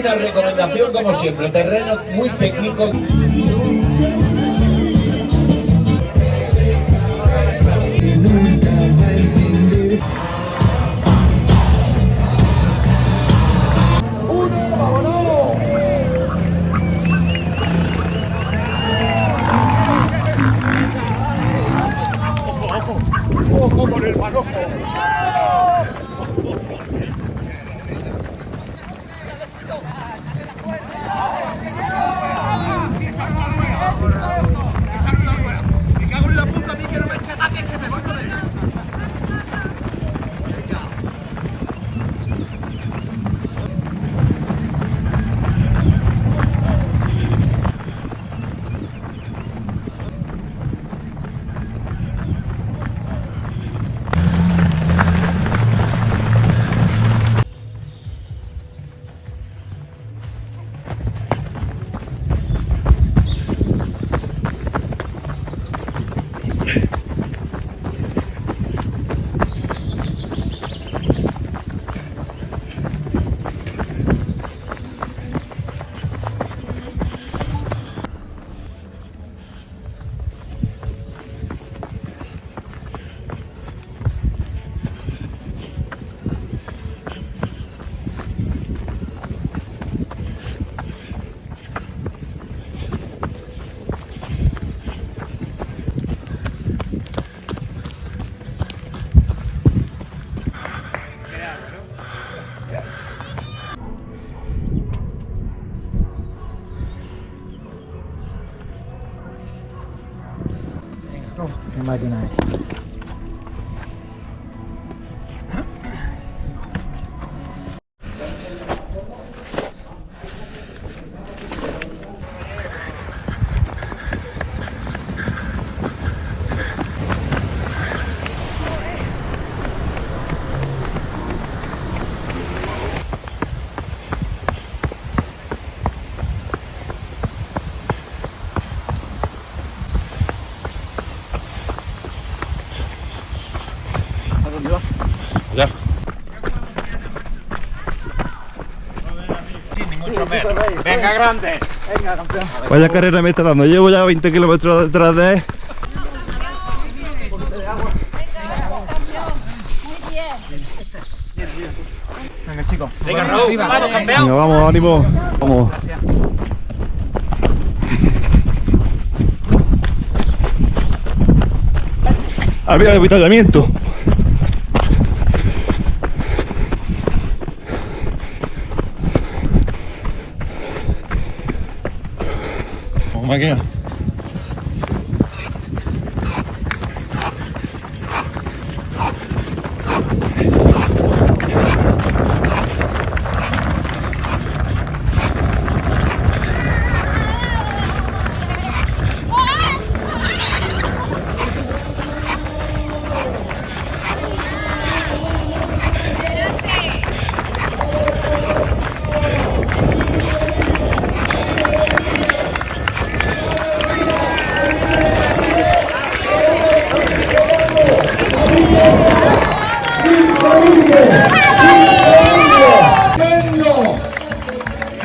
una recomendación como siempre, terreno muy técnico. Con el manojo. Qué máquina es. Ya. Venga, grande. Venga, campeón. Vaya carrera me está dando. Llevo ya 20 kilómetros detrás de él. Venga, chicos. Venga, Raúl, vamos, campeón. Venga, vamos, ánimo. Vamos. Arriba el avituallamiento. Vamos, máquina.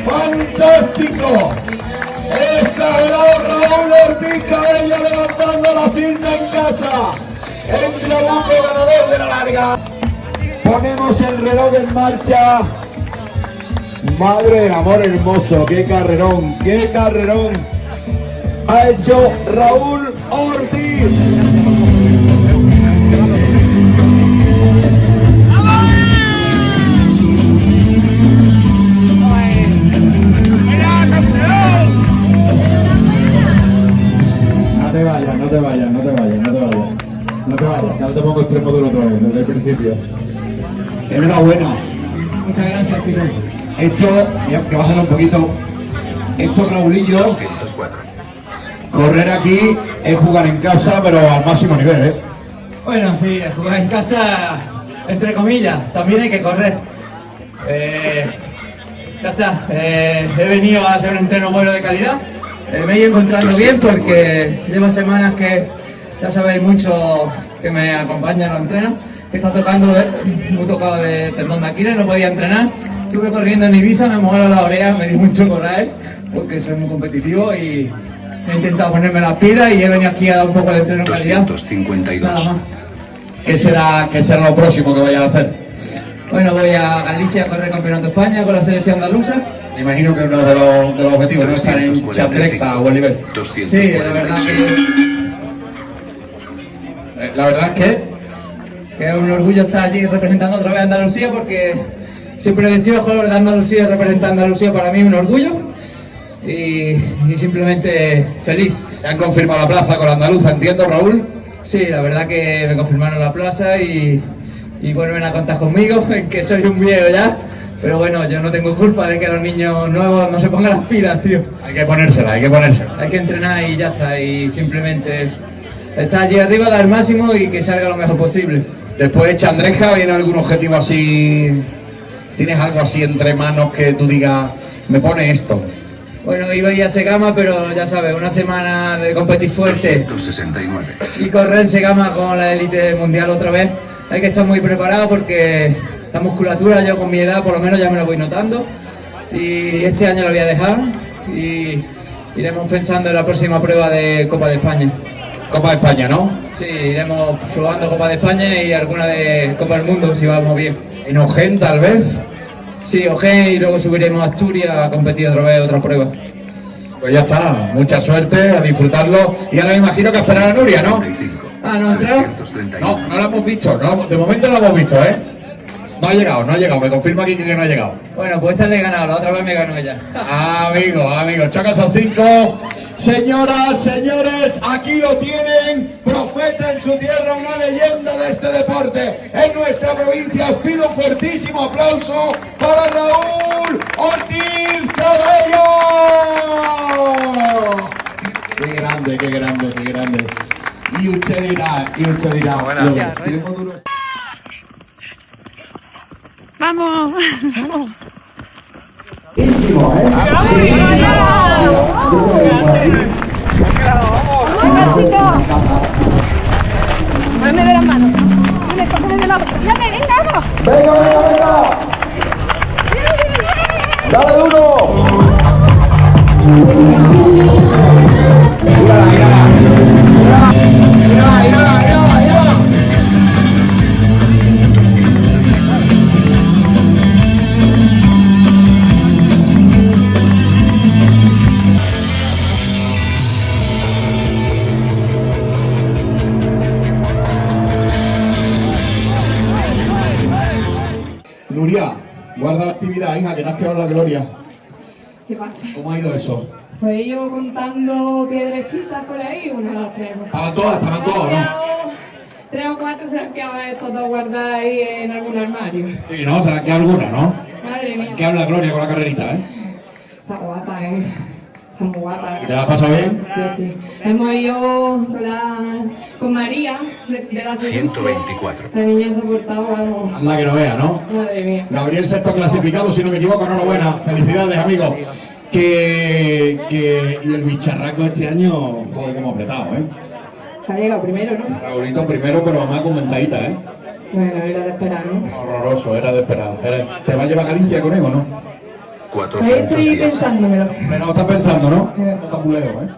¡Fantástico! Exagerado Raúl Ortiz Cabello levantando la cinta en casa. El segundo ganador de la larga. Ponemos el reloj en marcha. Madre del amor hermoso, qué carrerón ha hecho Raúl Ortiz. No te vayas, que ahora te pongo extremo duro otra vez, desde el principio. Enhorabuena. Muchas gracias, chicos. Esto, que bájalo un poquito. Esto, Raulillo, correr aquí es jugar en casa, pero al máximo nivel, ¿eh? Bueno, sí, jugar en casa, entre comillas, también hay que correr. Ya está, he venido a hacer un entreno bueno de calidad. Me he ido encontrando bien porque llevo semanas que ya sabéis mucho que me acompañan a los entrenos. He estado tocando, me he tocado de tendón de Aquiles, no podía entrenar estuve corriendo en Ibiza, me mojé la oreja, me di mucho coraje, porque soy muy competitivo y he intentado ponerme las pilas y he venido aquí a dar un poco de entreno de calidad. 252. Nada más. ¿Qué será lo próximo que vayas a hacer? Bueno, voy a Galicia a correr campeonato de España con la selección andaluza. Me imagino que uno de los objetivos, ¿no? Estar en Chandrexa o Oliver. Sí, la verdad que es un orgullo estar allí representando otra vez a Andalucía, porque siempre he vestido el color de Andalucía, representar a Andalucía para mí es un orgullo y simplemente feliz. ¿Te han confirmado la plaza con la andaluza, entiendo, Raúl? Sí, la verdad que me confirmaron la plaza y vuelven a contar conmigo, en que soy un viejo ya, pero bueno, yo no tengo culpa de que los niños nuevos no se pongan las pilas, tío. Hay que ponérsela. Hay que entrenar y ya está, y simplemente estar allí arriba, dar el máximo y que salga lo mejor posible. Después de Chandreja, ¿viene algún objetivo así? ¿Tienes algo así entre manos que tú digas, me pone esto? Bueno, iba a ir a Segama, pero ya sabes, una semana de competir fuerte 269. y correr en Segama con la élite mundial otra vez. Hay que estar muy preparado porque la musculatura, yo con mi edad por lo menos ya me la voy notando, y este año la voy a dejar y iremos pensando en la próxima prueba de Copa de España. Copa de España, ¿no? Sí, iremos probando Copa de España y alguna de Copa del Mundo si vamos bien. En Ojén, tal vez. Sí, Ojén, y luego subiremos a Asturias a competir otra vez otra prueba. Pues ya está, mucha suerte, a disfrutarlo. Y ahora me imagino que a esperar a Nuria, ¿no? 35. Ah, ¿no ha entrado? 331. No la hemos visto, de momento no la hemos visto, ¿eh? No ha llegado, me confirma aquí que no ha llegado. Bueno, pues esta le he ganado, la otra vez me ganó ella. Amigo, choca esos 5. Señoras, señores, aquí lo tienen, profeta en su tierra, una leyenda de este deporte en nuestra provincia. Os pido un fuertísimo aplauso para Raúl Ortiz Cabello. Qué grande. Y usted dirá. Gracias. Vamos. Venga, chicos. Dame de las manos. Cógeme de la otra. Venga, vamos. Venga. Dale duro. Mírala. Nuria, guarda la actividad, hija, que te has quedado en la gloria. ¿Qué pasa? ¿Cómo ha ido eso? Pues yo contando piedrecitas por ahí, 1, 2, 3. Estaban todas, ¿no? 3 o 4 se han quedado estos dos guardadas ahí en algún armario. Sí, ¿no? Se le ha quedado alguna, ¿no? Madre mía. Que habla Gloria con la carrerita, ¿eh? Está guapa, Está muy guapa. ¿Y te la has pasado bien? Yo sí. Hemos ido con María, de la Secuche. 124. La niña se ha portado, vamos. Anda que no vea, ¿no? Madre mía. Gabriel sexto clasificado, si no me equivoco, enhorabuena. Felicidades, amigos. Y el bicharraco este año, joder, cómo apretado, ¿eh? Se ha llegado primero, ¿no? Raulito primero, pero mamá comentadita, ¿eh? Bueno, era de esperar, ¿no? Horroroso, era de esperar. ¿Te va a llevar a Galicia con él o no? Ahí estoy 410. pensándomelo. Pero no estás pensando, ¿no? No está puleo, ¿eh?